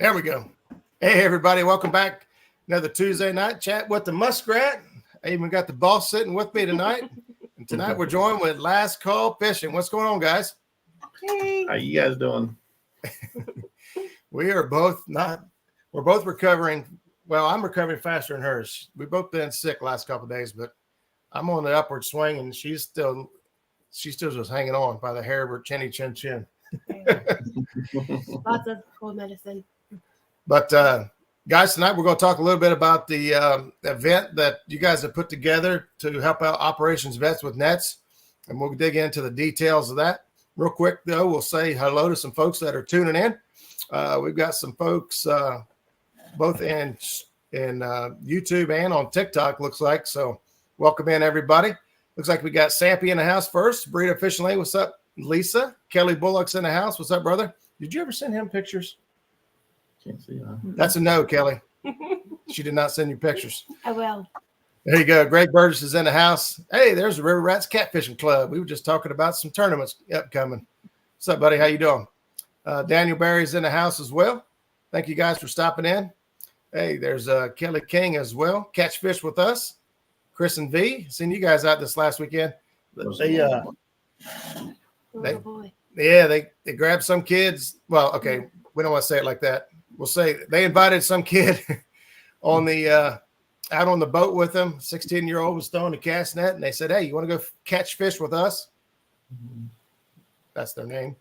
There we go. Hey, everybody. Welcome back. Another Tuesday night chat with the Muskrat. I even got the boss sitting with me tonight. And tonight we're joined with Last Cull Fishing. What's going on, guys? Hey. How you guys doing? We're both recovering. Well, I'm recovering faster than hers. We've both been sick last couple of days, but I'm on the upward swing and she's still just hanging on by the hair of her chinny chin chin. Lots of cold medicine. But guys, tonight we're going to talk a little bit about the event that you guys have put together to help out Operations Vets with nets, and we'll dig into the details of that. Real quick, though, we'll say hello to some folks that are tuning in. We've got some folks both in YouTube and on TikTok, looks like. So welcome in, everybody. Looks like we got Sappy in the house first. Burrito Fishing Lane, what's up? Lisa. Kelly Bullock's in the house. What's up, brother? Did you ever send him pictures? Can't see that. That's a no, Kelly. She did not send you pictures. I will. There you go. Greg Burgess is in the house. Hey, there's the River Rats Catfishing Club. We were just talking about some tournaments upcoming. What's up, buddy? How you doing? Daniel Barry's in the house as well. Thank you guys for stopping in. Hey, there's Kelly King as well. Catch fish with us. Chris and V. Seen you guys out this last weekend. They grabbed some kids. Well, okay, we don't want to say it like that. We'll say they invited some kid on the out on the boat with them. 16-year-old was throwing a cast net, and they said, "Hey, you want to go catch fish with us?" That's their name.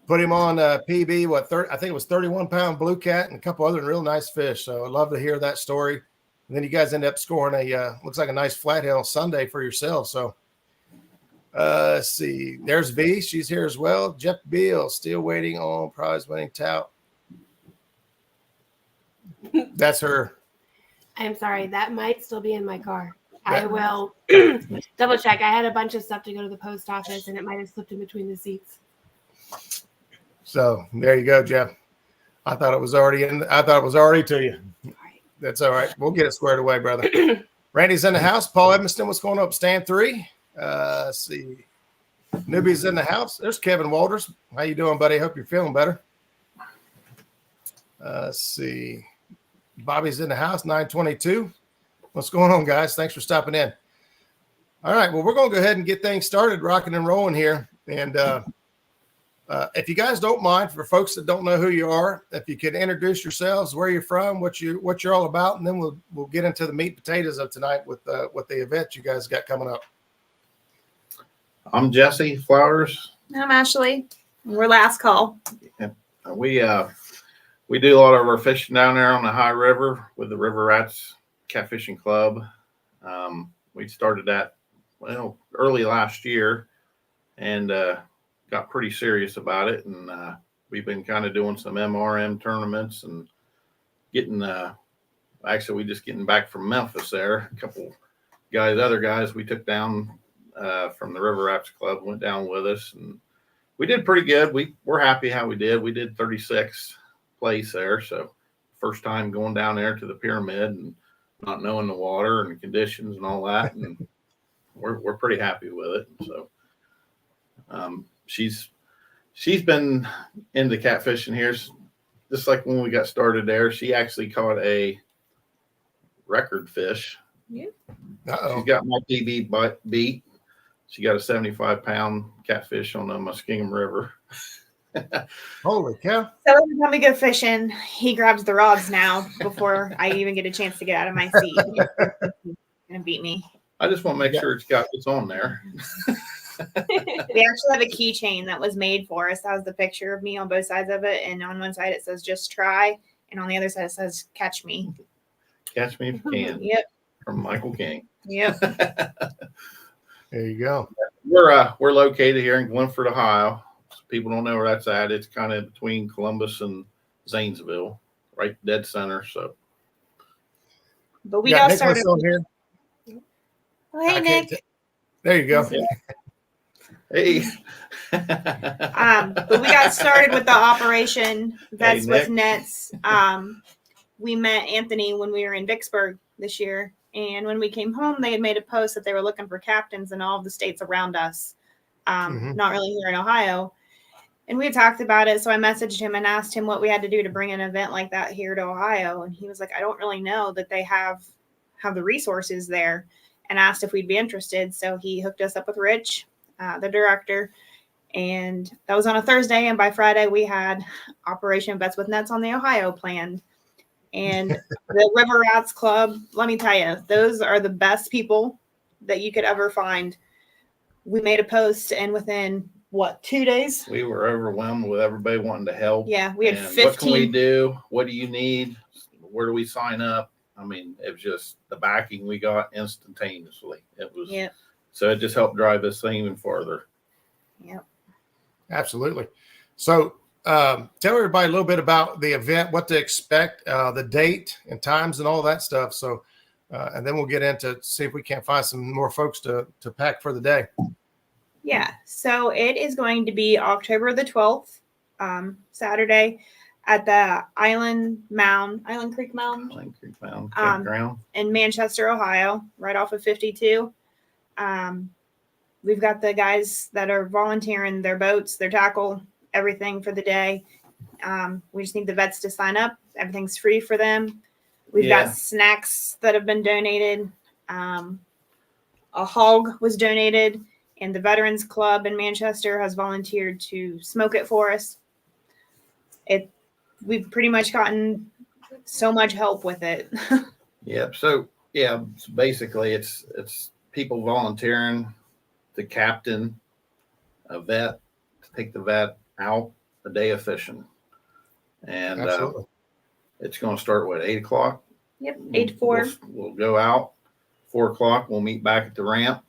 Put him on PB. I think it was 31-pound blue cat and a couple other real nice fish. So I'd love to hear that story. And then you guys end up scoring a looks like a nice flathead Sunday for yourselves. So let's see. There's V. She's here as well. Jeff Beal still waiting on prize winning tout. That's her. I'm sorry. That might still be in my car. I will double check. I had a bunch of stuff to go to the post office, and it might have slipped in between the seats. So there you go, Jeff. I thought it was already to you. All right. That's all right. We'll get it squared away, brother. Randy's in the house. Paul Evanston, what's going up? Stand 3. Let's see. Newbie's in the house. There's Kevin Walters. How you doing, buddy? Hope you're feeling better. Let's see. Bobby's in the house, 922. What's going on, guys? Thanks for stopping in. All right. Well, we're going to go ahead and get things started, rocking and rolling here. And if you guys don't mind, for folks that don't know who you are, if you could introduce yourselves, where you're from, what you're all about, and then we'll get into the meat and potatoes of tonight with the event you guys got coming up. I'm Jesse Flowers. I'm Ashley. We're Last Cull. We do a lot of our fishing down there on the High River with the River Rats Catfishing Club. We started that early last year and got pretty serious about it. And we've been kind of doing some MRM tournaments and we just getting back from Memphis there. A couple other guys we took down from the River Rats Club went down with us, and we did pretty good. We're happy how we did. We did 36th place there, so first time going down there to the pyramid and not knowing the water and the conditions and all that, and we're pretty happy with it. So she's been into catfishing here just like when we got started there. She actually caught a record fish. Yeah. Uh-oh. She's got my PB beat. She got a 75-pound catfish on the Muskingum River. Holy cow. So every time we go fishing, he grabs the rods now before I even get a chance to get out of my seat. He's gonna beat me. I just want to make sure it's on there. We actually have a keychain that was made for us. That was the picture of me on both sides of it. And on one side it says just try. And on the other side it says catch me. Catch me if you can. Yep. From Michael King. Yep. There you go. We're located here in Glenford, Ohio. So people don't know where that's at. It's kind of between Columbus and Zanesville, right dead center. So, but we got started. Here. Oh, hey, Nick. There you go. Yeah. Hey. But we got started with the Operation Vets with Nets. We met Anthony when we were in Vicksburg this year. And when we came home, they had made a post that they were looking for captains in all of the states around us, not really here in Ohio. And we had talked about it. So I messaged him and asked him what we had to do to bring an event like that here to Ohio. And he was like, I don't really know that they have the resources there, and asked if we'd be interested. So he hooked us up with Rich, the director. And that was on a Thursday. And by Friday, we had Operation Vets with Nets on the Ohio planned. And the River Rats Club, let me tell you, those are the best people that you could ever find. We made a post, and within 2 days? We were overwhelmed with everybody wanting to help. Yeah, we had And 15. What can we do? What do you need? Where do we sign up? I mean, it was just the backing we got instantaneously. It was, so it just helped drive this thing even further. Yep. Absolutely. So tell everybody a little bit about the event, what to expect, the date and times and all that stuff. So, and then we'll get into see if we can't find some more folks to pack for the day. Yeah. So it is going to be October the 12th, Saturday, at the Island Creek Mound Campground in Manchester, Ohio, right off of 52. We've got the guys that are volunteering their boats, their tackle, everything for the day. We just need the vets to sign up. Everything's free for them. We've got snacks that have been donated. A hog was donated, and the Veterans Club in Manchester has volunteered to smoke it for us. We've pretty much gotten so much help with it. Yep. So basically it's people volunteering to captain a vet, to take the vet out a day of fishing. And it's going to start at 8:00. Yep. 8 to 4. We'll go out 4:00. We'll meet back at the ramp,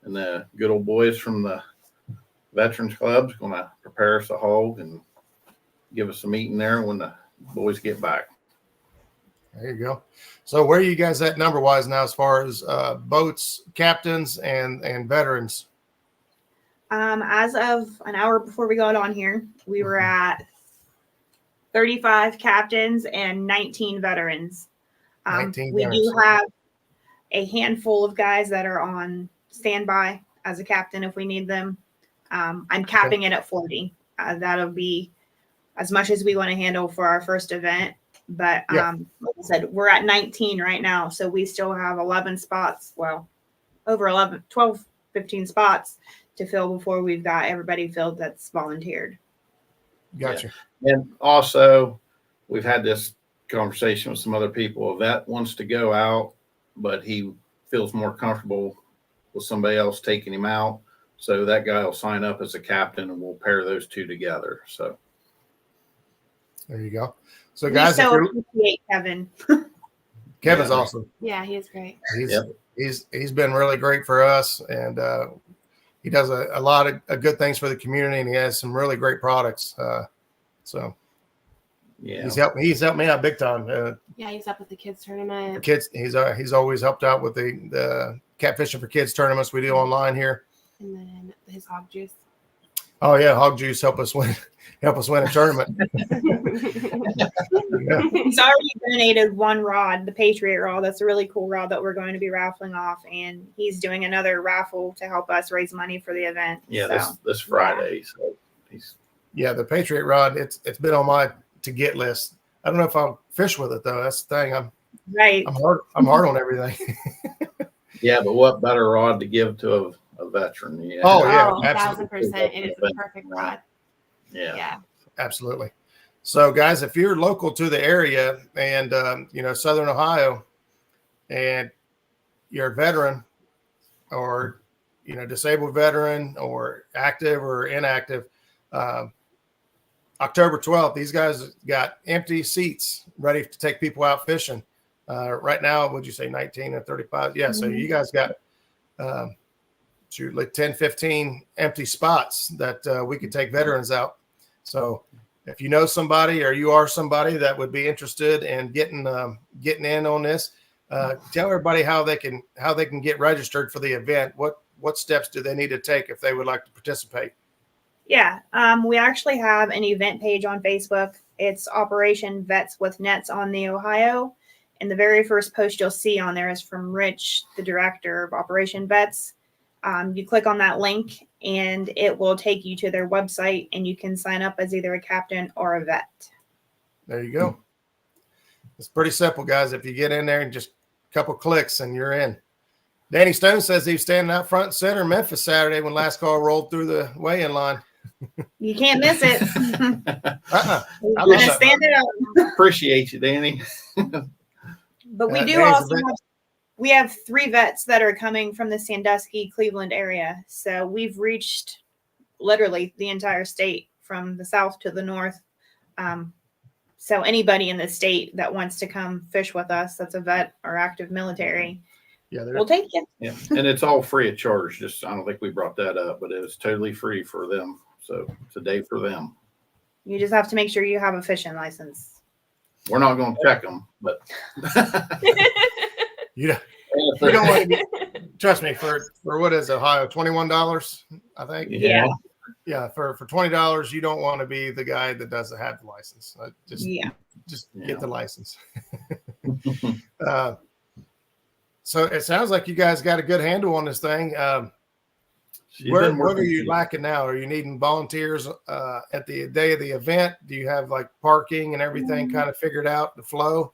and the good old boys from the Veterans Club is going to prepare us a hog and give us some eating there when the boys get back. There you go. So where are you guys at number wise now as far as boats, captains, and veterans? As of an hour before we got on here, we were at 35 captains and 19 veterans. 19 we veterans. do have a handful of guys that are on standby as a captain if we need them. I'm capping it at 40. That'll be as much as we want to handle for our first event. But like I said, we're at 19 right now. So we still have 11 spots. Well, over 11, 12, 15 spots to fill before we've got everybody filled that's volunteered. Gotcha. Yeah. And also, we've had this conversation with some other people. A vet wants to go out, but he feels more comfortable with somebody else taking him out. So that guy will sign up as a captain, and we'll pair those two together. So there you go. So guys, we so appreciate Kevin. Kevin's awesome. Yeah, he is great. He's been really great for us, and he does a lot of good things for the community, and he has some really great products. So he's helped me out big time. He's up with the kids tournament. Kids, he's always helped out with the catfishing for kids tournaments we do online here. And then his hog juice. Oh yeah, hog juice help us win a tournament. He's already donated one rod, the Patriot rod. That's a really cool rod that we're going to be raffling off, and he's doing another raffle to help us raise money for the event. Yeah, this Friday. So the Patriot rod. It's been on my to get list. I don't know if I'll fish with it though. That's the thing. I'm hard on everything. Yeah, but what better rod to give to a veteran? Yeah. Oh yeah, 1,000%. It is the perfect rod. Yeah, absolutely. So guys, if you're local to the area and Southern Ohio, and you're a veteran or disabled veteran or active or inactive, October 12th, these guys got empty seats ready to take people out fishing. Right now, would you say 19 and 35? Yeah. Mm-hmm. So you guys got like 10, 15 empty spots that we could take veterans out. So if you know somebody or you are somebody that would be interested in getting in on this, tell everybody how they can get registered for the event. What steps do they need to take if they would like to participate? Yeah, we actually have an event page on Facebook. It's Operation Vets with Nets on the Ohio. And the very first post you'll see on there is from Rich, the director of Operation Vets. You click on that link and it will take you to their website, and you can sign up as either a captain or a vet. There you go. It's pretty simple, guys. If you get in there and just a couple clicks and you're in. Danny Stone says he was standing out front and center in Memphis Saturday when Last Call rolled through the weigh-in line. You can't miss it. I We're love gonna that. stand it up. Appreciate you, Danny. But we do Danny's a also vet. we have 3 vets that are coming from the Sandusky, Cleveland area. So we've reached literally the entire state from the south to the north. So anybody in the state that wants to come fish with us, that's a vet or active military, Yeah, we'll take you. Yeah, and it's all free of charge. Just I don't think we brought that up, but it's totally free for them. So it's a day for them. You just have to make sure you have a fishing license. We're not going to check them, but you don't want to be, trust me, for what is Ohio, $21, I think. Yeah. Yeah, for $20, you don't want to be the guy that doesn't have the license. Just get the license. So it sounds like you guys got a good handle on this thing. What are you lacking now? Are you needing volunteers at the day of the event? Do you have like parking and everything kind of figured out, the flow?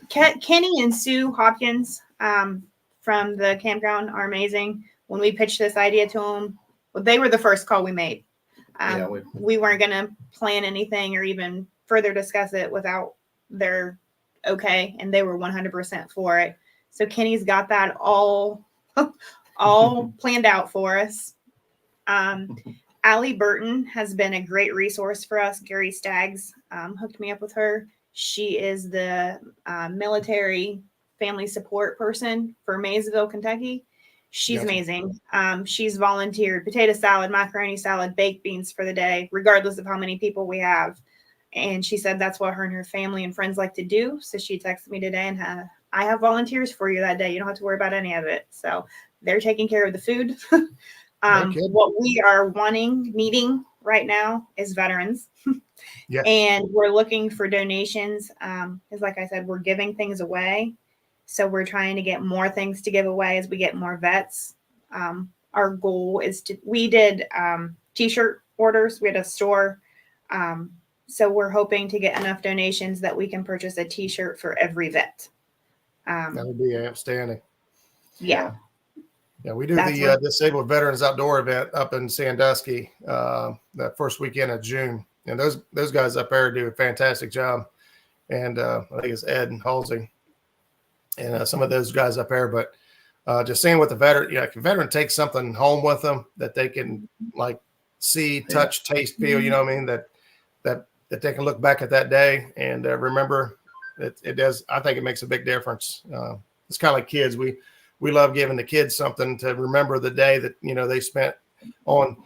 Kenny and Sue Hopkins from the campground are amazing. When we pitched this idea to them, they were the first call we made. We weren't going to plan anything or even further discuss it without their okay, and they were 100% for it. So Kenny's got that all planned out for us. Allie Burton has been a great resource for us. Gary Staggs hooked me up with her. She is the military family support person for Maysville, Kentucky. She's amazing. She's volunteered potato salad, macaroni salad, baked beans for the day, regardless of how many people we have. And she said that's what her and her family and friends like to do. So she texted me today and I have volunteers for you that day. You don't have to worry about any of it. So they're taking care of the food. What we are needing right now is veterans. And we're looking for donations. Because like I said, we're giving things away. So we're trying to get more things to give away as we get more vets. Our goal is we did t-shirt orders. We had a store. So we're hoping to get enough donations that we can purchase a t-shirt for every vet. That would be outstanding. Yeah. Yeah, we do the Disabled Veterans Outdoor event up in Sandusky that first weekend of June. And those guys up there do a fantastic job. And I think it's Ed and Halsey and some of those guys up there. But just seeing what the veteran, if a veteran takes something home with them that they can like see, touch, taste, feel, you know what I mean, that they can look back at that day and remember it does. I think it makes a big difference. It's kind of like kids. We love giving the kids something to remember the day that, they spent on.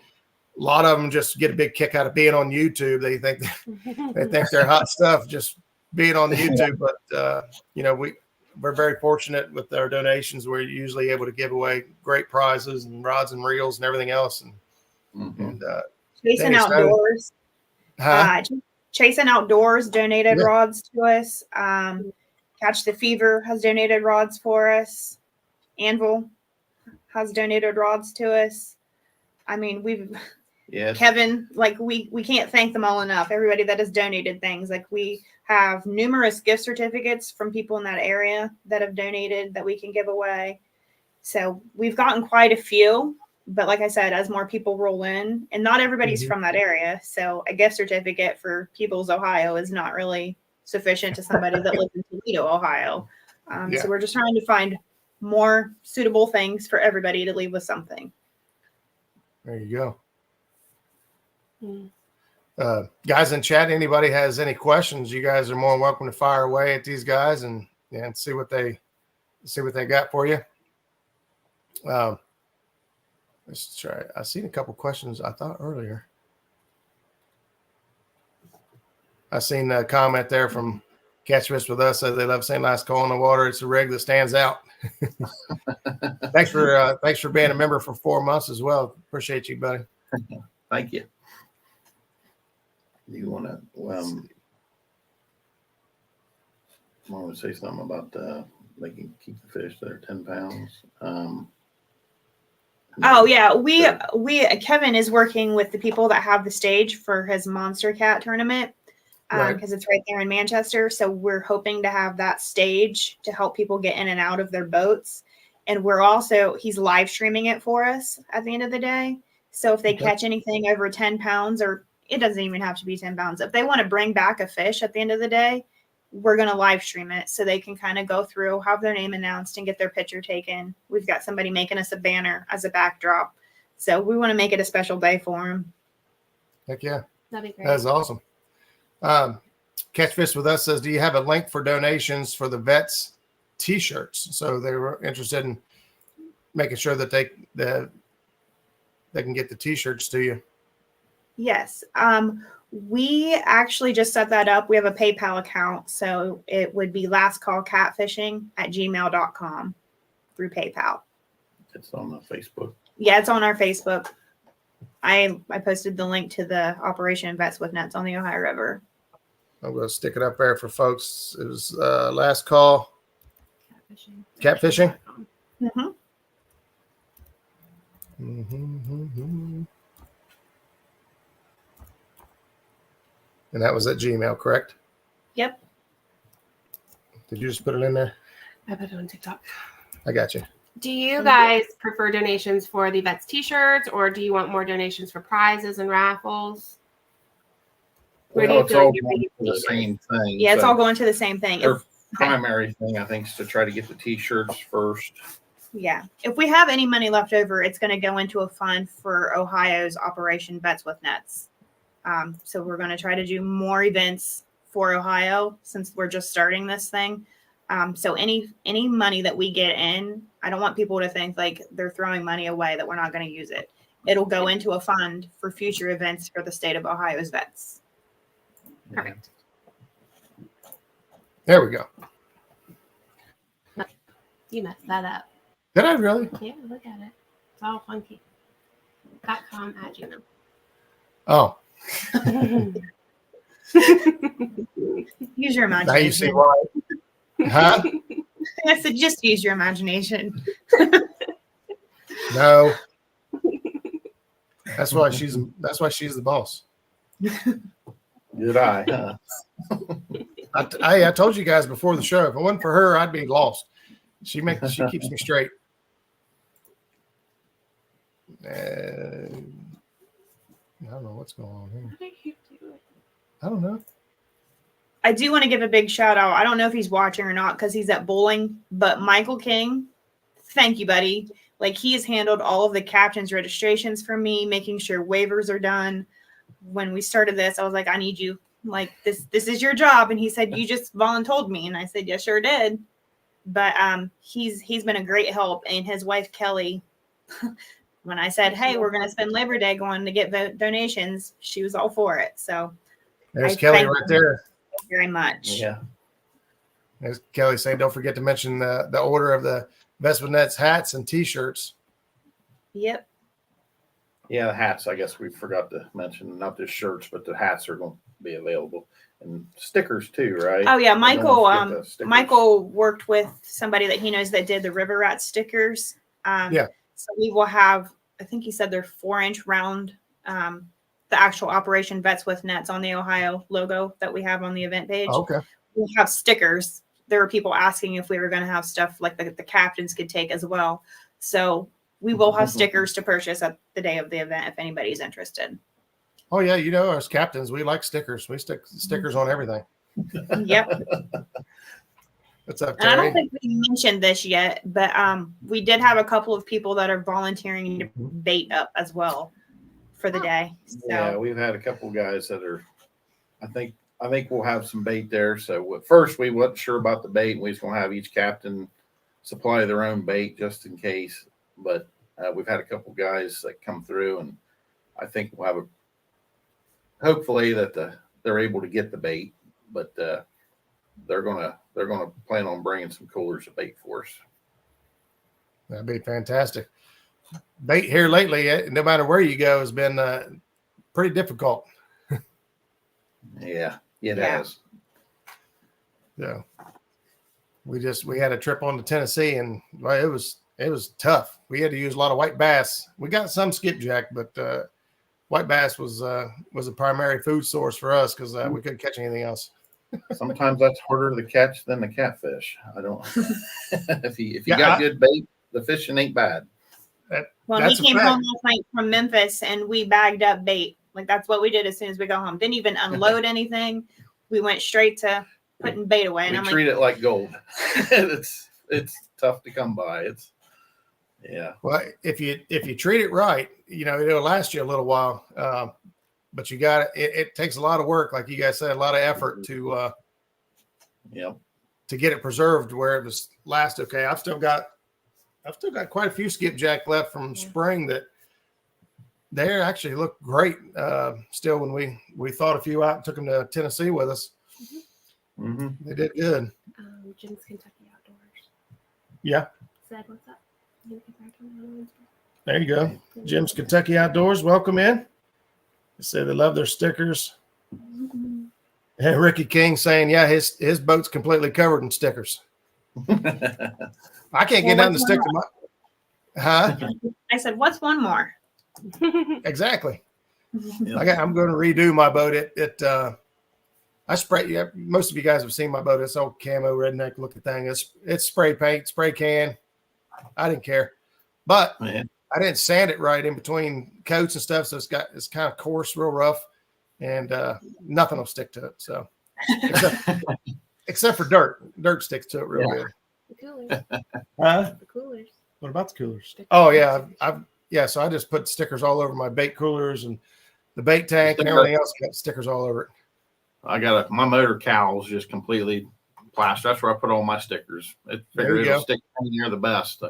A lot of them just get a big kick out of being on YouTube. They think they're hot stuff just being on the YouTube. But, we're very fortunate with our donations. We're usually able to give away great prizes and rods and reels and everything else. And Chasing Outdoors. Chasing Outdoors donated rods to us. Catch the Fever has donated rods for us. Anvil has donated rods to us. I mean, Kevin, like we can't thank them all enough. Everybody that has donated things, like we have numerous gift certificates from people in that area that have donated that we can give away. So we've gotten quite a few, but like I said, as more people roll in, and not everybody's from that area. So a gift certificate for Peoples, Ohio is not really sufficient to somebody that lives in Toledo, Ohio. So we're just trying to find more suitable things for everybody to leave with something. There you go. Guys in chat, anybody has any questions, you guys are more than welcome to fire away at these guys and see what they got for you. Let's try. I seen a couple questions I thought earlier. I seen a comment there from Catch Fish with Us. Says they love St. Last Cull in the water. It's a rig that stands out. Thanks for being a member for 4 months as well. Appreciate you, buddy. Thank you. You want to say something about they can keep the fish that are 10 pounds. Oh yeah, we Kevin is working with the people that have the stage for his Monster Cat tournament Right. because it's right there in Manchester. So we're hoping to have that stage to help people get in and out of their boats. And he's live streaming it for us at the end of the day. So if they Okay. catch anything over 10 pounds, or it doesn't even have to be 10 pounds, if they want to bring back a fish at the end of the day, we're going to live stream it so they can kind of go through, have their name announced, and get their picture taken. We've got somebody making us a banner as a backdrop. So we want to make it a special day for them. Heck yeah. That'd be great. That's awesome. Catchfish with Us says, do you have a link for donations for the vets t-shirts? So they were interested in making sure that they can get the t-shirts to you. Yes. We actually just set that up. We have a PayPal account. So it would be lastcallcatfishing@gmail.com through PayPal. It's on the Facebook. Yeah, it's on our Facebook. I posted the link to the Operation Vets with Nets on the Ohio River. I'm going to stick it up there for folks. It was Last Call Catfishing. Mm-hmm. And that was at Gmail, correct? Yep. Did you just put it in there? I put it on TikTok. I got you. Do you guys prefer donations for the vets t-shirts, or do you want more donations for prizes and raffles? Where do you It's feel all like your going biggest to the need is? same thing. Yeah, it's So all going to the same thing. their primary thing, I think, is to try to get the t-shirts first. Yeah. If we have any money left over, it's going to go into a fund for Ohio's Operation Vets with Nets. So we're going to try to do more events for Ohio since we're just starting this thing. So any money that we get in, I don't want people to think like they're throwing money away that we're not going to use it. It'll go into a fund for future events for the state of Ohio's vets. Perfect. There we go. You messed that up. Did I really? Yeah, look at it. It's all funky. .com@gmail. Oh, Use your now you see imagination. why. Huh? I said just use your imagination. No. That's why she's the boss. Good eye, huh? I told you guys before the show, if it wasn't for her, I'd be lost. She keeps me straight. I don't know what's going on here. How did you do it? I don't know. I do want to give a big shout out. I don't know if he's watching or not because he's at bowling, but Michael King, thank you, buddy. Like, he has handled all of the captain's registrations for me, making sure waivers are done. When we started this, I was like, I need you. Like, this is your job. And he said, you just voluntold me. And I said, yes, sure did. But he's been a great help. And his wife, Kelly, when I said, hey, we're going to spend Labor Day going to get donations, she was all for it. So There's I Kelly thank right there. you very much. Yeah. As Kelly saying, don't forget to mention the order of the Vets with Nets hats and t-shirts. Yep. Yeah, the hats, I guess we forgot to mention, not just shirts, but the hats are going to be available. And stickers too, right? Oh yeah, Don't Michael. forget the stickers. Michael worked with somebody that he knows that did the River Rat stickers. Yeah. So we will have. I think he said they're 4-inch round. The actual Operation Vets with Nets on the Ohio logo that we have on the event page. Okay. We have stickers. There were people asking if we were going to have stuff like the captains could take as well. So we will have stickers to purchase at the day of the event if anybody's interested. Oh yeah, you know, as captains, we like stickers. We stick stickers on everything. Yep. What's up, And I Terry? don't think we mentioned this yet, but we did have a couple of people that are volunteering to bait up as well for the day. So Yeah, we've had a couple guys that are. I think we'll have some bait there. So at first we wasn't sure about the bait. We was going to have each captain supply their own bait just in case. But we've had a couple guys that come through, and I think we'll have hopefully that they're able to get the bait, but they're gonna plan on bringing some coolers of bait for us. That'd be fantastic. Bait here lately, no matter where you go, has been pretty difficult. Yeah, it Yeah. has. So we had a trip on to Tennessee, and well, it was it was tough. We had to use a lot of white bass. We got some skipjack, but white bass was a primary food source for us because we couldn't catch anything else. Sometimes that's harder to catch than the catfish. I don't. if you Yeah, got good bait, the fishing ain't bad. When we came home last night from Memphis and we bagged up bait, like that's what we did as soon as we got home. Didn't even unload anything. We went straight to putting bait away. And We treat it like gold. it's tough to come by. Well, if you treat it right, it'll last you a little while. But you got it takes a lot of work, like you guys said, a lot of effort to get it preserved where it was last. Okay, I've still got quite a few skipjack left from spring that they actually look great. Still, when we thought a few out and took them to Tennessee with us, they did good. Jim's Kentucky Outdoors. Yeah. Said, what's up? There you go. Jim's Kentucky Outdoors. Welcome in. They say they love their stickers. And Ricky King saying, yeah, his boat's completely covered in stickers. I can't get down the stick to my. Huh? I said, what's one more? Exactly. I'm going to redo my boat. I spray. Yeah, most of you guys have seen my boat. It's old camo redneck looking thing. It's spray paint, spray can. I didn't care, but I didn't sand it right in between coats and stuff, so it's kind of coarse, real rough, and nothing will stick to it. So, except for dirt sticks to it real good. The coolers. The coolers. What about the coolers? Oh yeah, so I just put stickers all over my bait coolers and the bait tank and everything else. Got stickers all over it. I got my motor cowl is just completely plaster. That's where I put all my stickers. It'll stick near the best.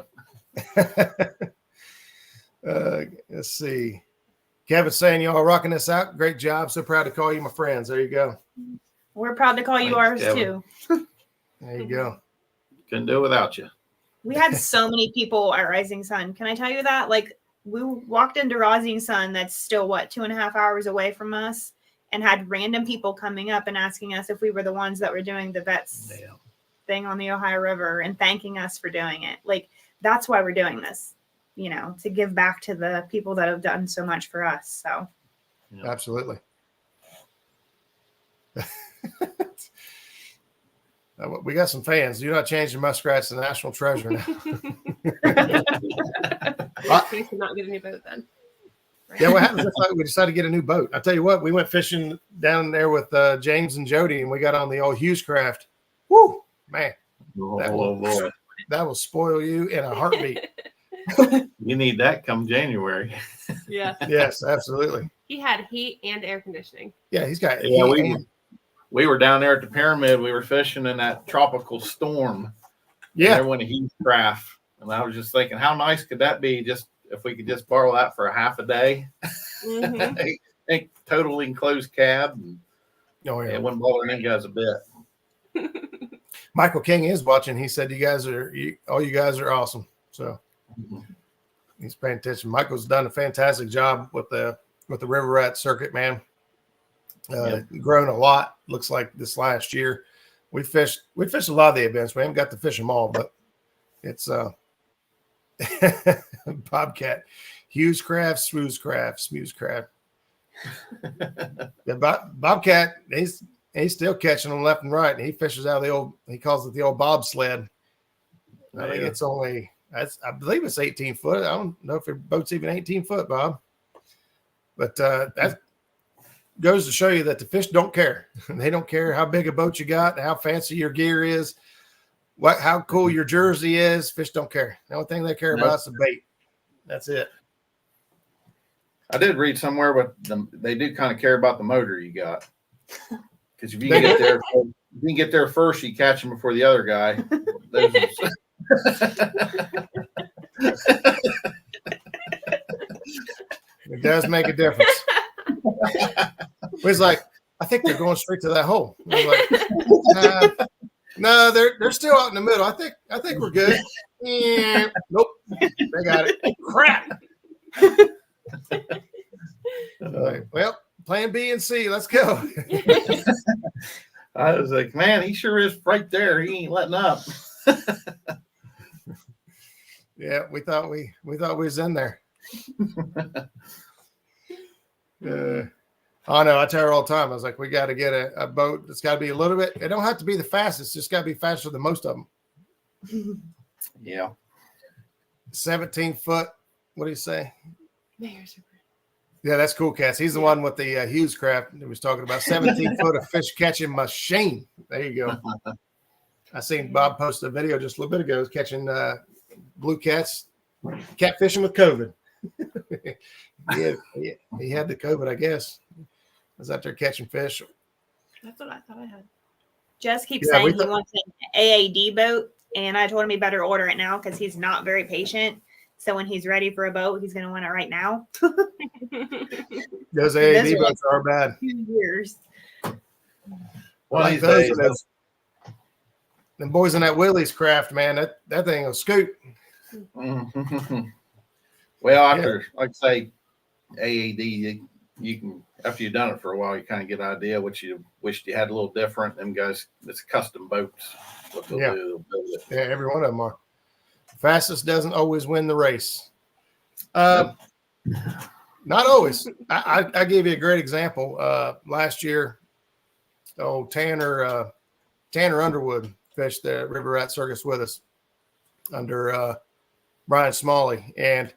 Let's see. Kevin's saying y'all rocking this out. Great job. So proud to call you my friends. There you go. We're proud to call you ours too. There you go. Couldn't do it without you. We had so many people at Rising Sun. Can I tell you that? Like we walked into Rising Sun that's still 2.5 hours away from us, and had random people coming up and asking us if we were the ones that were doing the vets thing on the Ohio River and thanking us for doing it. Like that's why we're doing this, to give back to the people that have done so much for us. So absolutely. We got some fans. Do not change the Muskrat's the national treasure now. We should not get a new boat then. Right. Yeah, what happens if we decide to get a new boat? I tell you what, we went fishing down there with James and Jody, and we got on the old Hughes craft. Woo, man, that will spoil you in a heartbeat. You need that come January. Yeah. Yes, absolutely. He had heat and air conditioning. Yeah, he's got. Yeah, we were down there at the pyramid. We were fishing in that tropical storm. Yeah, there went a Hughes craft, and I was just thinking, how nice could that be? Just if we could just borrow that for a half a day. A totally enclosed cab. And, it wouldn't bother any guys a bit. Michael King is watching. He said, all you guys are awesome. So he's paying attention. Michael's done a fantastic job with the River Rat circuit, man. Grown a lot. Looks like this last year. We fished a lot of the events. We haven't got to fish them all, but it's Bobcat, Hughes craft, Smooth craft. Bobcat, he's still catching them left and right, and he fishes out of he calls it the old bobsled. I think it's only, I believe it's 18 foot. I don't know if your boat's even 18 foot, Bob. But that goes to show you that the fish don't care. They don't care how big a boat you got, how fancy your gear is, how cool your jersey is. Fish don't care. The only thing they care about is the bait. That's it. I did read somewhere, but they do kind of care about the motor you got. Because if you can get there first, you catch them before the other guy. It does make a difference. He's like, I think they're going straight to that hole. Like, no, they're still out in the middle. I think we're good. Yeah. Nope. They got it. Crap. Well, plan B and C. Let's go. I was like, man, he sure is right there. He ain't letting up. Yeah, we thought we was in there. I know. I tell her all the time. I was like, we got to get a boat that's got to be a little bit. It don't have to be the fastest. It's just got to be faster than most of them. Yeah. 17-foot. What do you say? Mayor's Yeah, that's cool, Cats. He's the one with the Hughes craft that was talking about. 17-foot of fish catching machine. There you go. I seen Bob post a video just a little bit ago catching blue cats, catfishing with COVID. he had the COVID, I guess. Was out there catching fish. That's what I thought I had. Jess keeps saying he wants an AAD boat, and I told him he better order it now because he's not very patient. So when he's ready for a boat, he's going to want it right now. Those AAD boats are bad. 2 years. One of these days, them boys in that Willie's craft, man, that thing will scoot. Well, after, like I say, AAD, you can, after you've done it for a while, you kind of get an idea what you wished you had a little different. Them guys, it's custom boats. What they'll do, they'll build it. Yeah, every one of them are. Fastest doesn't always win the race. Not always. I gave you a great example. Last year, Tanner Underwood fished the River Rat Circus with us under Brian Smalley, and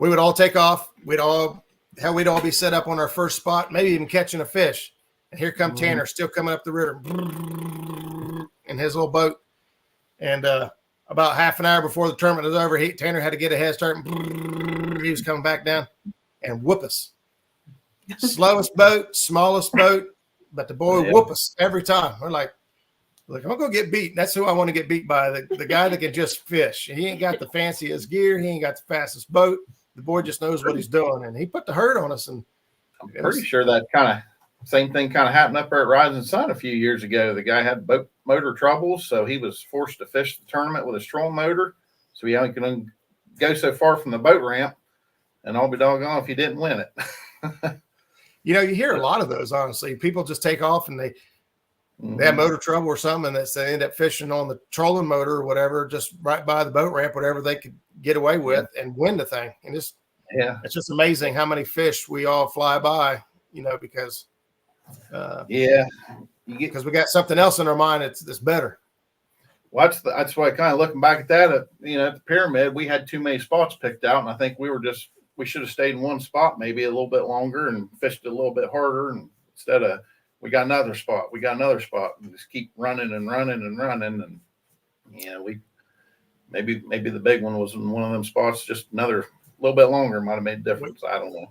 we would all take off. We'd all be set up on our first spot, maybe even catching a fish. And here come Tanner, still coming up the river in his little boat. And about half an hour before the tournament was over, Tanner had to get a head start. He was coming back down and whoop us. Slowest boat, smallest boat, but the boy whoop us every time. We're like, I'm going to get beat. That's who I want to get beat by, the guy that can just fish. He ain't got the fanciest gear. He ain't got the fastest boat. The boy just knows what he's doing, and he put the hurt on us. And I'm pretty sure that same thing happened up there at Rising Sun a few years ago. The guy had boat motor troubles, so he was forced to fish the tournament with a strong motor. So he only could go so far from the boat ramp, and I'll be doggone if he didn't win it. You hear a lot of those, honestly. People just take off and they have motor trouble or something, and they end up fishing on the trolling motor or whatever, just right by the boat ramp, whatever they could get away with and win the thing. And it's just amazing how many fish we all fly by, because because we got something else in our mind that's better. Well, that's why kind of looking back at that, at the pyramid, we had too many spots picked out, and I think we should have stayed in one spot maybe a little bit longer and fished it a little bit harder, and instead of we got another spot, and just keep running and running and running, and we maybe the big one was in one of them spots, just another little bit longer might have made a difference. I don't know.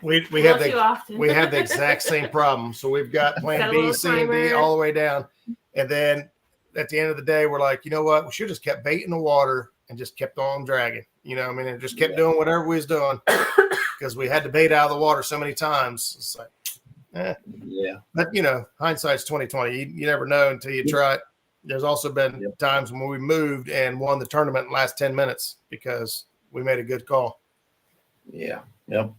We have the exact same problem. So we've got plan B, C, and D all the way down. And then at the end of the day, we're like, you know what? We should have just kept bait in the water and just kept on dragging. And just kept doing whatever we was doing because we had the bait out of the water so many times. It's like, But hindsight's 20/20. You never know until you try it. There's also been times when we moved and won the tournament in the last 10 minutes because we made a good call. Yeah. Yep.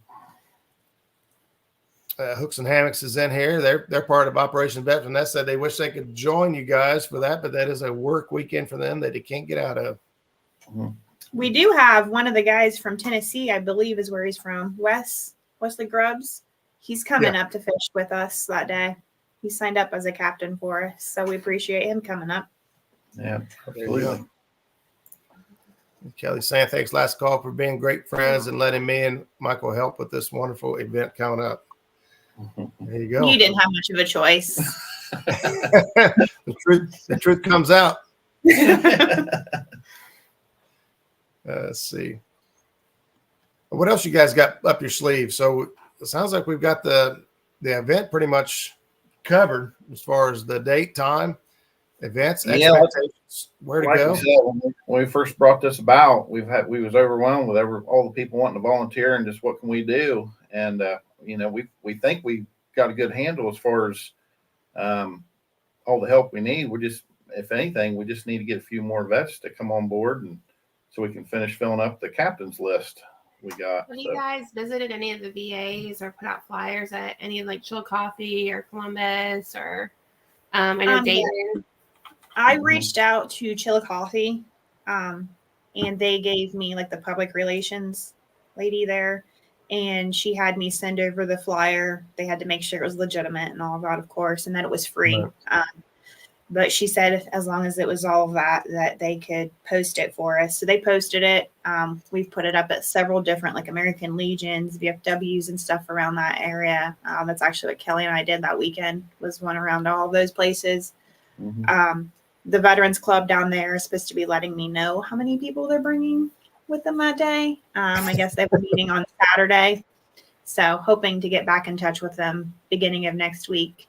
Hooks and Hammocks is in here. They're part of Operation Veteran. That said they wish they could join you guys for that, but that is a work weekend for them that they can't get out of. We do have one of the guys from Tennessee, I believe is where he's from, Wesley Grubbs. He's coming up to fish with us that day. He signed up as a captain for us, so we appreciate him coming up. Yeah, absolutely. Kelly saying thanks, Last Call, for being great friends and letting me and Michael help with this wonderful event coming up. There you go. You didn't have much of a choice. The truth comes out. Let's see. What else you guys got up your sleeve? So it sounds like we've got the event pretty much covered as far as the date, time, events, expectations, where to go. Said, when we first brought this about, we was overwhelmed with all the people wanting to volunteer and just what can we do? And we think we got a good handle as far as all the help we need. If anything, we just need to get a few more vets to come on board, and so we can finish filling up the captain's list we got. Have you guys visited any of the VAs or put out flyers at any of Chill Coffee or Columbus or I know Dayton? I reached out to Chill Coffee. and they gave me like the public relations lady there, and she had me send over the flyer. They had to make sure it was legitimate and all of that, of course, and that it was free. Right. But she said as long as it was all of that they could post it for us. So they posted it. We've put it up at several different like American Legions, VFWs and stuff around that area. That's actually what Kelly and I did that weekend, was one around all of those places. Mhm. The Veterans Club down there is supposed to be letting me know how many people they're bringing with them that day. I guess they have a meeting on Saturday. So hoping to get back in touch with them beginning of next week.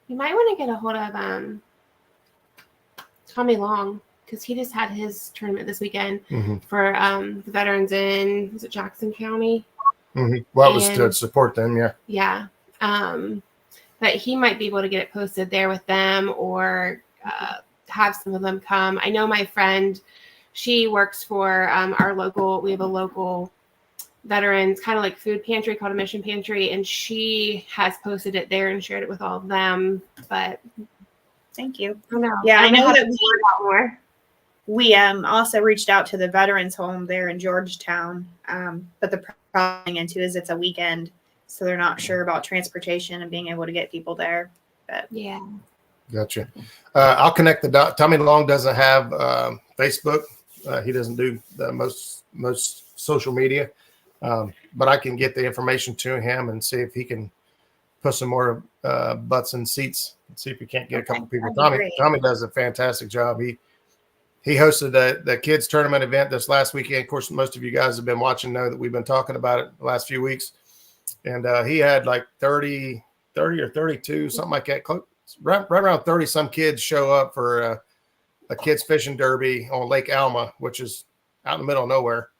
You might want to get a hold of Tommy Long, because he just had his tournament this weekend for the veterans in, was it Jackson County? Well, it was to support them, yeah. Yeah. But he might be able to get it posted there with them, or have some of them come. I know my friend, she works for our local, we have a local veterans kind of like food pantry called a Mission Pantry, and she has posted it there and shared it with all of them. But thank you. I don't know. Yeah, I know that more. We also reached out to the veterans home there in Georgetown, but the problem into is it's a weekend, so they're not sure about transportation and being able to get people there. But yeah, gotcha. I'll connect the dot. Tommy Long doesn't have Facebook. He doesn't do the most social media, but I can get the information to him and see if he can put some more butts in seats. See if we can't get a couple people. Tommy does a fantastic job. He hosted the kids tournament event this last weekend. Of course, most of you guys have been watching, know that we've been talking about it the last few weeks. And he had like 30 or 32, something like that. Right around 30 some kids show up for a kids fishing derby on Lake Alma, which is out in the middle of nowhere.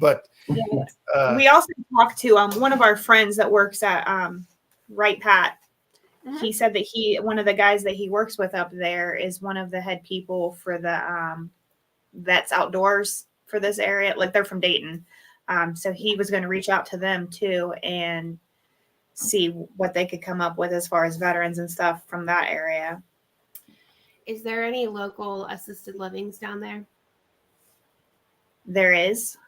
But we also talked to one of our friends that works at Right Pat. He said that one of the guys that he works with up there is one of the head people for the Vets Outdoors for this area. Like, they're from Dayton. So he was going to reach out to them too and see what they could come up with as far as veterans and stuff from that area. Is there any local assisted livings down there? There is.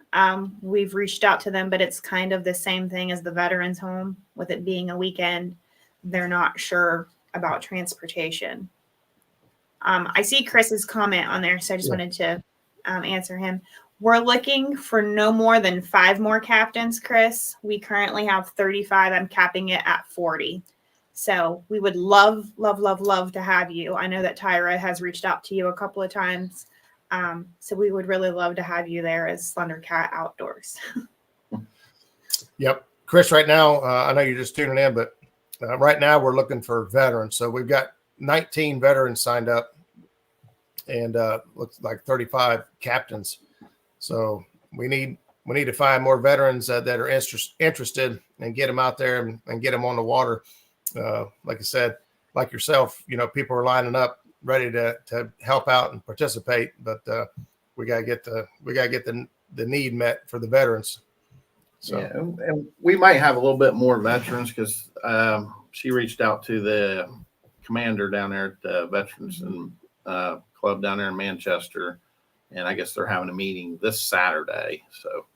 We've reached out to them, but it's kind of the same thing as the veterans home, with it being a weekend. They're not sure about transportation. I see Chris's comment on there, so I just wanted to answer him. We're looking for no more than 5 more captains, Chris. We currently have 35. I'm capping it at 40. So we would love, love, love, love to have you. I know that Tyra has reached out to you a couple of times. So we would really love to have you there as Slender Cat Outdoors. Yep. Chris, right now, I know you're just tuning in, but right now we're looking for veterans. So we've got 19 veterans signed up and looks like 35 captains. So we need to find more veterans that are interested and get them out there and get them on the water. Like I said, like yourself, people are lining up ready to help out and participate, but we gotta get the need met for the veterans. So and we might have a little bit more veterans because she reached out to the commander down there at the Veterans and Club down there in Manchester, and I guess they're having a meeting this Saturday. So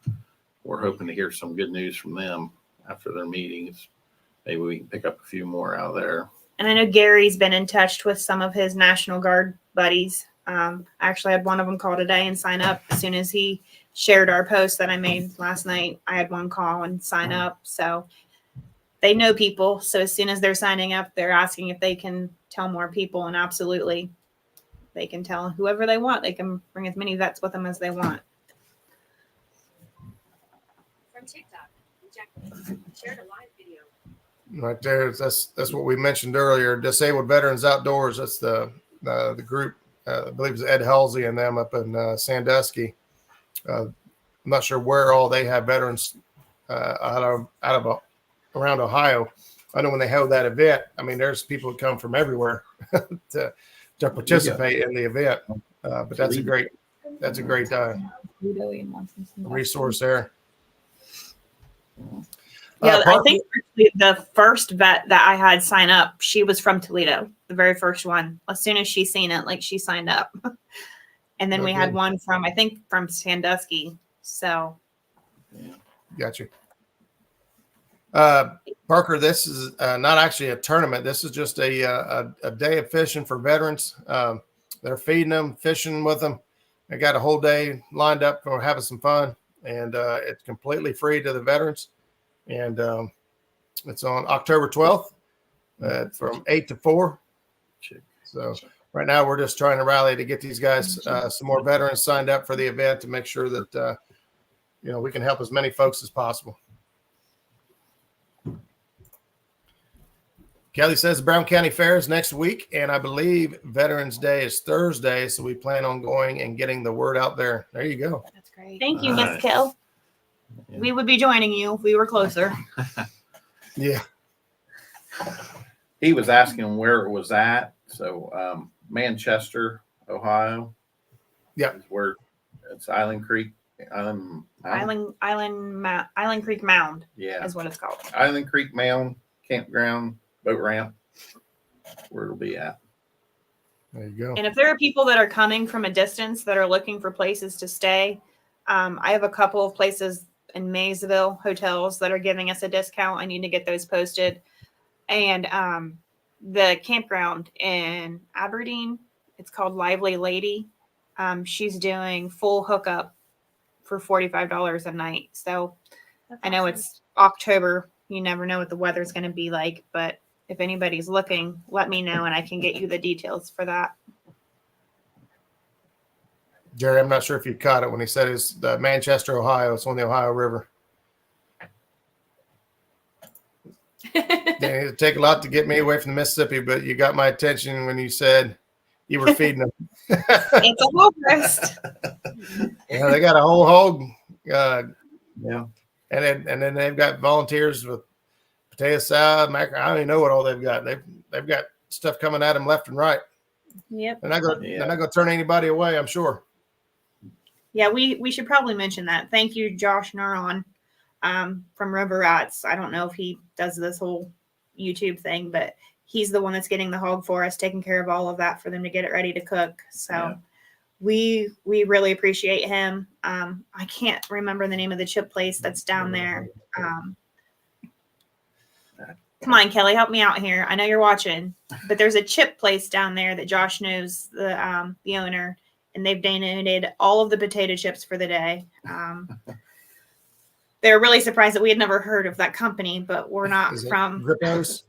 we're hoping to hear some good news from them after their meetings. Maybe we can pick up a few more out of there. And I know Gary's been in touch with some of his National Guard buddies. I actually had one of them call today and sign up. As soon as he shared our post that I made last night, I had one call and sign up. So they know people. So as soon as they're signing up, they're asking if they can tell more people. And absolutely, they can tell whoever they want. They can bring as many vets with them as they want. From TikTok, Jack shared a live video. right there, that's what we mentioned earlier. Disabled Veterans Outdoors. That's the group. I believe it's Ed Halsey and them up in Sandusky. I'm not sure where all they have veterans out of around Ohio. I know when they held that event, I mean, there's people who come from everywhere to participate in the event. But that's a great resource there. Yeah, I think the first vet that I had sign up, she was from Toledo, the very first one. As soon as she seen it, like, she signed up. And then Oh, we had good. one from, I think, from Sandusky. So Got you. Parker, this is not actually a tournament. This is just a day of fishing for veterans. They're feeding them, fishing with them. They got a whole day lined up for having some fun, and it's completely free to the veterans. And it's on October 12th from 8 to 4. So right now we're just trying to rally to get these guys some more veterans signed up for the event to make sure that we can help as many folks as possible. Kelly says Brown County Fair is next week, and I believe Veterans Day is Thursday, so we plan on going and getting the word out there. There you go. That's great. thank you, Nice. Miss Kell. Yeah. We would be joining you if we were closer. Yeah. He was asking where it was at. So Manchester, Ohio. Yeah. Is where it's Island Creek. Island Creek Mound Yeah. is what it's called. Island Creek Mound Campground Boat Ramp. Where it'll be at. There you go. And if there are people that are coming from a distance that are looking for places to stay, I have a couple of places in Maysville hotels that are giving us a discount. I need to get those posted. And the campground in Aberdeen, it's called Lively Lady. She's doing full hookup for $45 a night. So That's I know awesome. it's October. You never know what the weather's going to be like, but if anybody's looking, let me know and I can get you the details for that. Jerry, I'm not sure if you caught it when he said it's Manchester, Ohio. It's on the Ohio River. It'd take a lot to get me away from the Mississippi, but you got my attention when you said you were feeding them. It's a whole rest. They got a whole hog. Yeah. And then they've got volunteers with potato salad, macaroni. I don't even know what all they've got. They've got stuff coming at them left and right. Yep. They're not going to turn anybody away, I'm sure. Yeah, we should probably mention that. Thank you, Josh Neuron from River Rats. I don't know if he does this whole YouTube thing, but he's the one that's getting the hog for us, taking care of all of that for them to get it ready to cook. So Yeah. we really appreciate him. I can't remember the name of the chip place that's down there. Come on, Kelly, help me out here. I know you're watching, but there's a chip place down there that Josh knows the owner, and they've donated all of the potato chips for the day. They're really surprised that we had never heard of that company, but we're not Is it from. Grippos?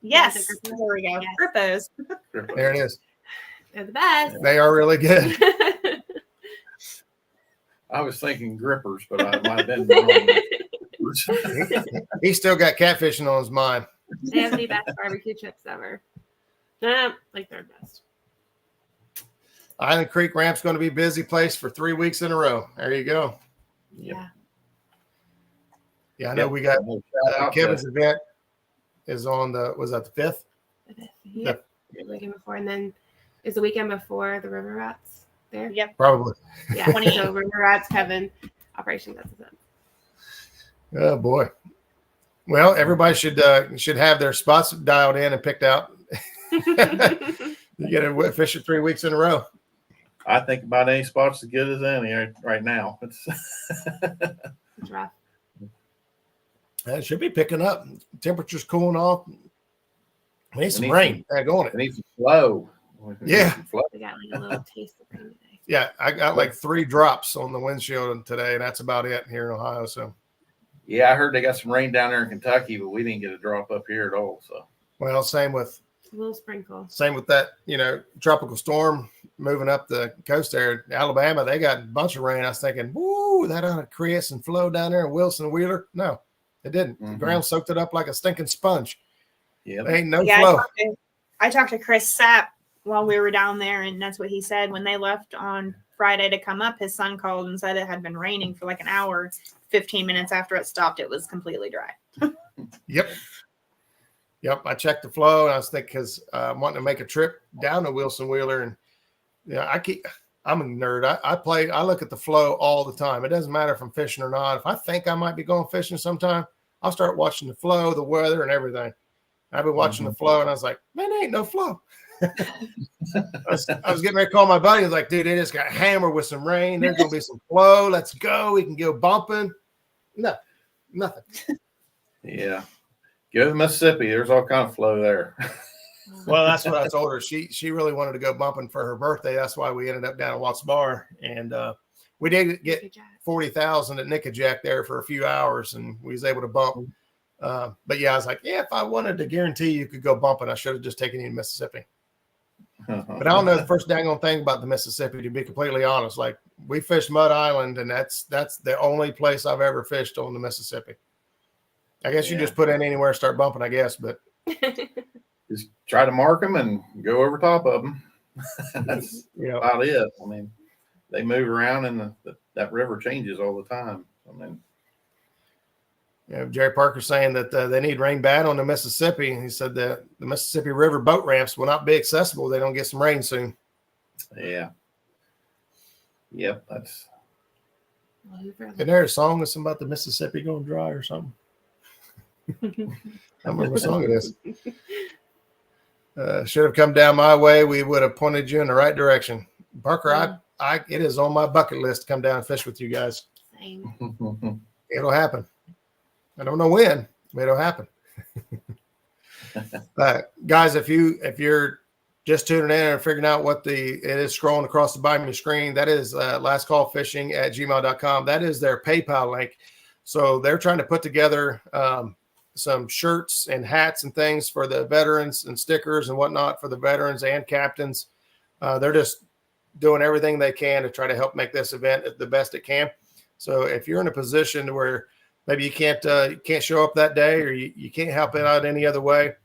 Yes, Is it there we go. Yes. Grippos. There it is. They're the best. They are really good. I was thinking grippers, but I might have been wrong. He's still got catfishing on his mind. They have the best barbecue chips ever. Like third best. Island Creek Ramp's going to be a busy place for 3 weeks in a row. There you go. Yeah. Yeah, I know we got Kevin's event is on was that the 5th? Yep. The weekend before, and then is the weekend before the River Rats there? Yep. Probably. Yeah. 20 so River Rats, Kevin, Operation That's it. Oh boy. Well, everybody should have their spots dialed in and picked out. You get a fish it 3 weeks in a row. I think about any spots as good as any right now. It's It's rough. It should be picking up. Temperature's cooling off. We need some need rain. Go on it it. needs to flow. Yeah. We got like a little taste of rain today. Yeah, I got like 3 drops on the windshield today, and that's about it here in Ohio. So, Yeah, I heard they got some rain down there in Kentucky, but we didn't get a drop up here at all. So well, same with A little sprinkle. that, tropical storm moving up the coast there. Alabama, they got a bunch of rain. I was thinking, woo, that ought to create some flow down there in Wilson Wheeler. No, it didn't. The Mhm. ground soaked it up like a stinking sponge. yeah, There ain't no Yeah, flow. I talked to Chris Sapp while we were down there, and that's what he said. When they left on Friday to come up, his son called and said it had been raining for like an hour. 15 minutes after it stopped, it was completely dry. Yep. I checked the flow, and I was thinking because I'm wanting to make a trip down to Wilson Wheeler, and I'm a nerd. I look at the flow all the time. It doesn't matter if I'm fishing or not. If I think I might be going fishing sometime, I'll start watching the flow, the weather, and everything. I've been watching the flow, and I was like, man, there ain't no flow. I was getting ready to call my buddy. I was like, dude, they just got hammered with some rain. There's going to be some flow. Let's go. We can go bumping. No, nothing. Yeah. Go to Mississippi. There's all kind of flow there. Well, that's what I told her. She really wanted to go bumping for her birthday. That's why we ended up down at Watts Bar. And we did get 40,000 at Nickajack there for a few hours, and we was able to bump. But yeah, I was like, yeah, if I wanted to guarantee you could go bumping, I should have just taken you to Mississippi. But I don't know the first dang on thing about the Mississippi, to be completely honest. Like, we fished Mud Island, and that's the only place I've ever fished on the Mississippi. I guess you just put in anywhere and start bumping, I guess, but just try to mark them and go over top of them. That's about it. I mean, they move around, and that river changes all the time. I mean, Jerry Parker saying that they need rain bad on the Mississippi. He said that the Mississippi River boat ramps will not be accessible. They don't get some rain soon. Yeah. Yep. That's. Isn't there a song that's about the Mississippi going dry or something? I don't remember what song it is. Should have come down my way. We would have pointed you in the right direction. Parker, it is on my bucket list to come down and fish with you guys. Same. It'll happen. I don't know when, but it'll happen. Guys, if you're just tuning in and figuring out what it is scrolling across the bottom of your screen, that is lastcallfishing@gmail.com. That is their PayPal link. So they're trying to put together some shirts and hats and things for the veterans and stickers and whatnot for the veterans and captains. They're just doing everything they can to try to help make this event the best it can. So if you're in a position where maybe you can't show up that day, or you can't help it out any other way,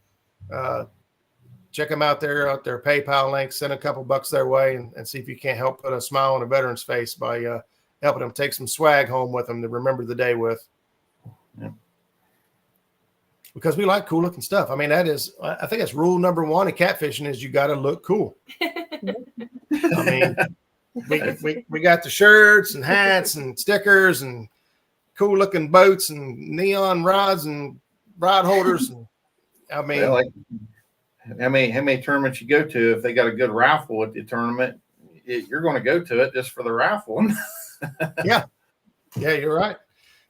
check them out there at their PayPal link, send a couple bucks their way, and see if you can't help put a smile on a veteran's face by helping them take some swag home with them to remember the day with. Yeah. Because we like cool looking stuff. I mean, I think that's rule number one in catfishing is you got to look cool. I mean, we got the shirts and hats and stickers and cool looking boats and neon rods and rod holders. And I mean, like how many tournaments you go to, if they got a good raffle at the tournament, you're going to go to it just for the raffle. Yeah, you're right.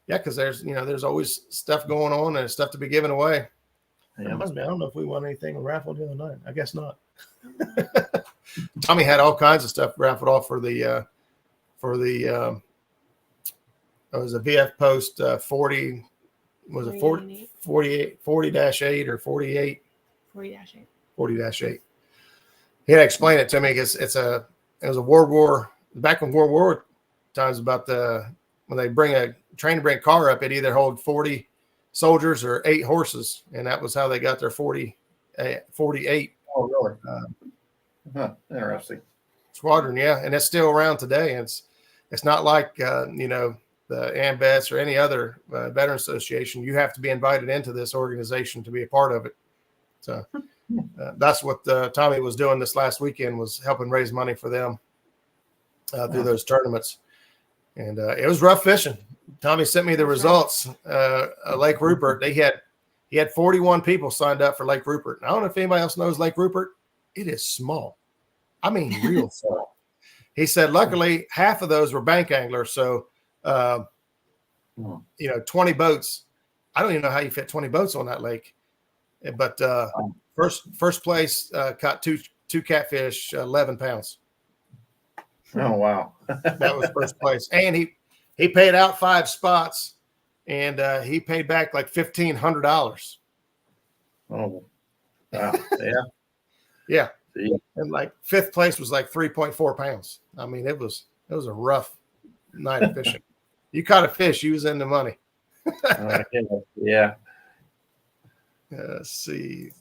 Yeah, because there's always stuff going on and stuff to be given away. Yeah. I don't know if we won anything raffled the other night. I guess not. Tommy had all kinds of stuff raffled off for the it was a VF Post 40. Was it 40-8 or 48? 40-8. 40-8. He had to explain it to me because it was a World War, back in World War times, about when they bring a car up, it either hold 40 soldiers or 8 horses, and that was how they got their 48. Oh, really? Interesting. Squadron, yeah, and it's still around today. It's not like the AMVETS or any other veteran association. You have to be invited into this organization to be a part of it. So that's what Tommy was doing this last weekend, was helping raise money for them through those tournaments. And it was rough fishing. Tommy sent me the results. Lake Rupert, he had 41 people signed up for Lake Rupert. And I don't know if anybody else knows Lake Rupert. It is small. I mean, real small. He said, luckily, half of those were bank anglers. So, 20 boats. I don't even know how you fit 20 boats on that lake. But first place caught two catfish, 11 pounds. Oh, wow. That was first place. And he paid out 5 spots, and he paid back like $1,500. Oh, wow. Yeah. Yeah. See? And like 5th place was like 3.4 pounds. I mean, it was a rough night of fishing. You caught a fish, you was in the money. Yeah. Let's see.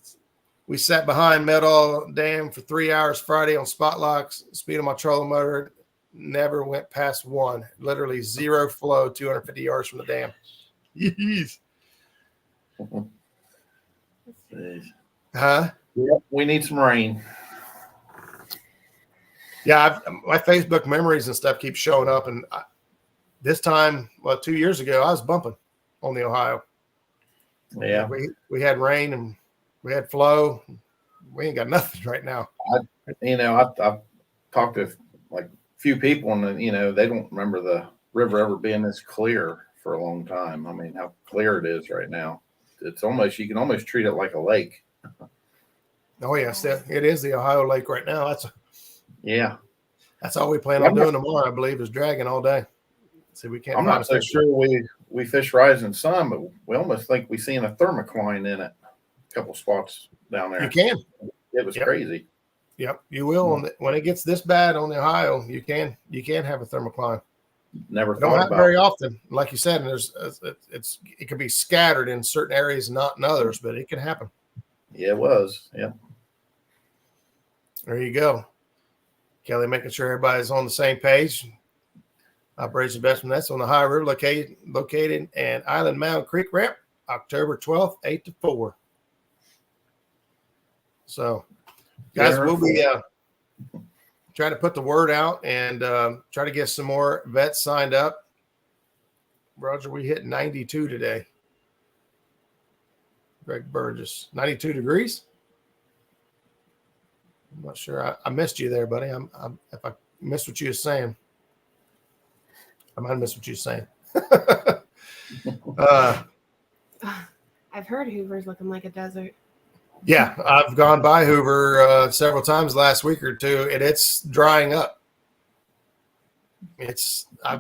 We sat behind Meadow Dam for 3 hours Friday on spot locks. Speed of my trolling motor never went past 1. Literally 0 flow, 250 yards from the dam. Jeez. Huh? Yep, we need some rain. Yeah, my Facebook memories and stuff keep showing up. And this time, 2 years ago, I was bumping on the Ohio. Yeah. We had rain and we had flow. we ain't got nothing right now. I've talked to like a few people, and they don't remember the river ever being this clear for a long time. I mean, how clear it is right now. It's almost, you can almost treat it like a lake. Oh yes, it is the Ohio Lake right now. That's all we plan on doing tomorrow, I believe, is dragging all day. See, we can't. I'm not so sure we fish rising sun, but we almost think we seen a thermocline in it. A couple spots down there. You can. It was crazy. Yep, you will. When it gets this bad on the Ohio, you can have a thermocline. Never don't happen very often, like you said. And it can be scattered in certain areas, not in others, but it can happen. Yeah, it was. Yeah. There you go, Kelly. Making sure everybody's on the same page. Operation Investment Nets on the Ohio River, located in Island Mound Creek Ramp, October 12th, 8 to 4. So, guys, we'll be trying to put the word out and try to get some more vets signed up. Roger, we hit 92 today. Greg Burgess, 92 degrees. I'm not sure. I missed you there, buddy. If I missed what you were saying, I might have missed what you were saying. I've heard Hoover's looking like a desert. Yeah, I've gone by Hoover several times last week or two, and it's drying up. I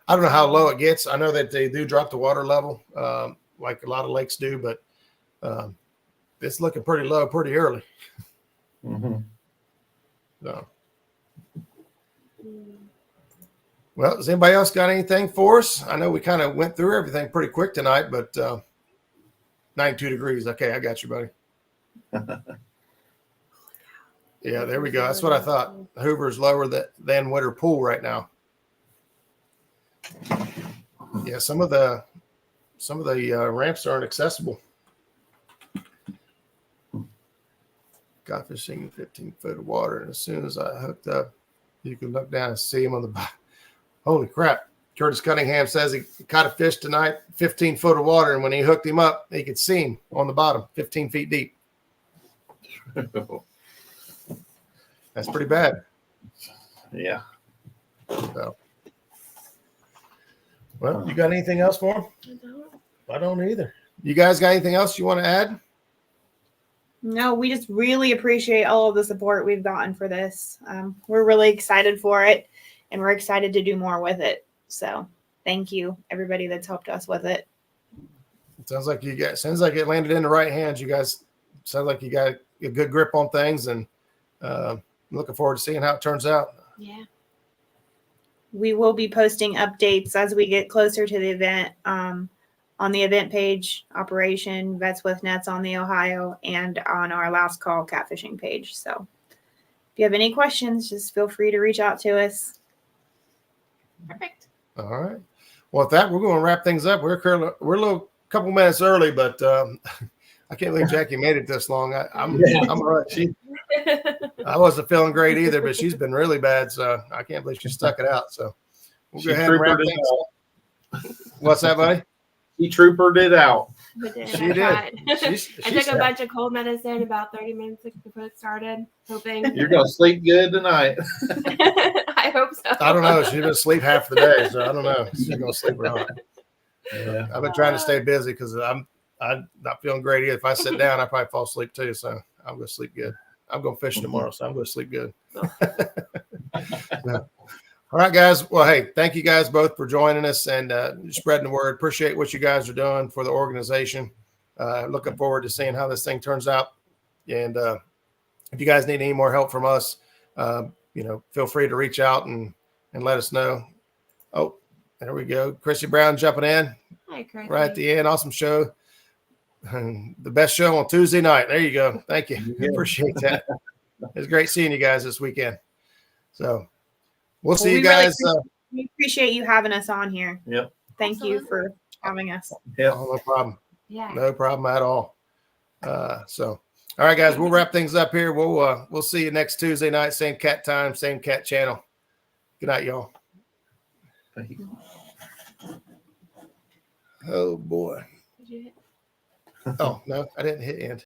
don't know how low it gets. I know that they do drop the water level, like a lot of lakes do, but it's looking pretty low pretty early. Mm-hmm. So, well, has anybody else got anything for us? I know we kind of went through everything pretty quick tonight, but 92 degrees. Okay, I got you, buddy. Yeah, there we go. That's what I thought. Hoover's lower than Winter Pool right now. Yeah, some of the ramps aren't accessible. Got fishing 15 foot of water, and as soon as I hooked up, you can look down and see him on the bottom. Holy crap. Curtis Cunningham says he caught a fish tonight, 15 foot of water, and when he hooked him up, he could see him on the bottom, 15 feet deep. That's pretty bad. Yeah. So, well, you got anything else for him? I don't either. You guys got anything else you want to add? No, we just really appreciate all of the support we've gotten for this. We're really excited for it, and we're excited to do more with it. So thank you, everybody that's helped us with it. It sounds like it landed in the right hands. You guys sounds like you got a good grip on things, and looking forward to seeing how it turns out. Yeah. We will be posting updates as we get closer to the event on the event page, Operation Vets with Nets on the Ohio, and on our Last Call catfishing page. So if you have any questions, just feel free to reach out to us. Perfect. All right. Well, with that, we're going to wrap things up. We're a little couple minutes early, but I can't believe Jackie made it this long. I'm all right. I wasn't feeling great either, but she's been really bad, so I can't believe she stuck it out. So we'll go ahead and wrap things up. What's that, buddy? He troopered it out. She did. I took a bunch of cold medicine about 30 minutes before it started, hoping. You're going to sleep good tonight. I hope so. I don't know. She's been asleep half the day, so I don't know if she's going to sleep or not. Yeah. I've been trying to stay busy because I'm not feeling great either. If I sit down, I probably fall asleep too. So I'm going to sleep good. I'm going fishing tomorrow, so I'm going to sleep good. Yeah. All right, guys. Well, hey, thank you guys both for joining us and spreading the word. Appreciate what you guys are doing for the organization. Looking forward to seeing how this thing turns out. And if you guys need any more help from us, feel free to reach out and let us know. Oh, there we go. Chrissy Brown jumping in. Hi, Chrissy. Right at the end. Awesome show. The best show on Tuesday night. There you go. Thank you. Appreciate that. It was great seeing you guys this weekend. So we'll see you guys. We appreciate you having us on here. Yep. Thank you for having us. Yep. Oh, no problem. Yeah. No problem at all. All right, guys, we'll wrap things up here. We'll see you next Tuesday night. Same cat time, same cat channel. Good night, y'all. Thank you. Oh boy. Did you hit? Oh no, I didn't hit end.